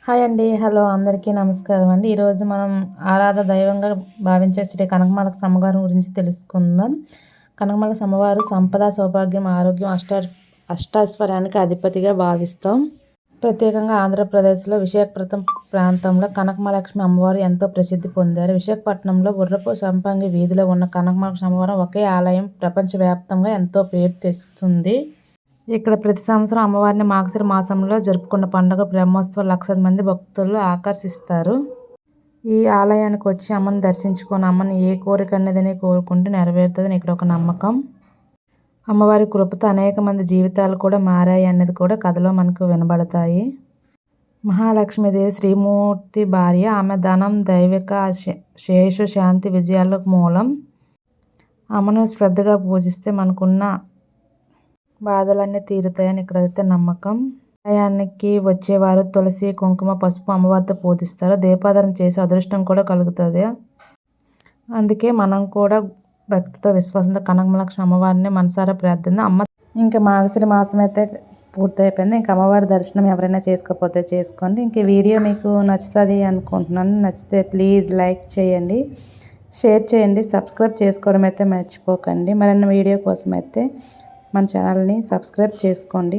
Hi అండి. Hello అందరికీ నమస్కారం అండి. ఈరోజు మనం ఆరాధ దైవంగా భావించే శ్రీ కనకమాలక్ష్మి అమ్మగారి గురించి తెలుసుకుందాం. కనకమాలక్ష్మి అమ్మవారు సంపద, సౌభాగ్యం, ఆరోగ్యం, అష్టైశ్వర్యానికి అధిపతిగా భావిస్తాం. ప్రత్యేకంగా ఆంధ్రప్రదేశ్లో విశాఖపట్నం ప్రాంతంలో కనకమాలక్ష్మి అమ్మవారు ఎంతో ప్రసిద్ధి పొందారు. విశాఖపట్నంలో గుర్రపు సంపంగి వీధిలో ఉన్న కనకమాలక్ష్మి అమ్మవారు ఒకే ఆలయం ప్రపంచవ్యాప్తంగా ఎంతో పేరు తెస్తుంది. ఇక్కడ ప్రతి సంవత్సరం అమ్మవారిని మార్గశిర మాసంలో జరుపుకున్న పండుగ బ్రహ్మోత్సవాలు లక్షల మంది భక్తులు ఆకర్షిస్తారు. ఈ ఆలయానికి వచ్చి అమ్మని దర్శించుకొని అమ్మని ఏ కోరిక అనేది కోరుకుంటే నెరవేరుతుందని ఇక్కడ ఒక నమ్మకం. అమ్మవారి కృపతో అనేక మంది జీవితాలు కూడా మారాయి అన్నది కూడా కథలో మనకు వినబడతాయి. మహాలక్ష్మీదేవి శ్రీమూర్తి భార్య. ఆమె ధనం, దైవిక శేషు, శాంతి, విజయాలకు మూలం. అమ్మను శ్రద్ధగా పూజిస్తే మనకున్న బాధలన్నీ తీరుతాయని ఇక్కడైతే నమ్మకం. ఆలయానికి వచ్చేవారు తులసి, కుంకుమ, పసుపు అమ్మవారితో పూజిస్తారు. దీపాధారణ చేసి అదృష్టం కూడా కలుగుతుంది. అందుకే మనం కూడా భక్తితో, విశ్వాసంతో కనకమాలక్ష్మి అమ్మవారిని మనసారా ప్రార్థిద్దాం. ఇంకా మార్గశిర మాసం అయితే పూర్తయిపోయింది. ఇంకా అమ్మవారి దర్శనం ఎవరైనా చేసుకోకపోతే చేసుకోండి. ఇంక వీడియో మీకు నచ్చుతుంది అనుకుంటున్నాను. నచ్చితే ప్లీజ్ లైక్ చేయండి, షేర్ చేయండి, సబ్స్క్రైబ్ చేసుకోవడం అయితే మర్చిపోకండి. మరిన్ని వీడియో కోసం అయితే మన ఛానల్ని సబ్స్క్రైబ్ చేసుకోండి.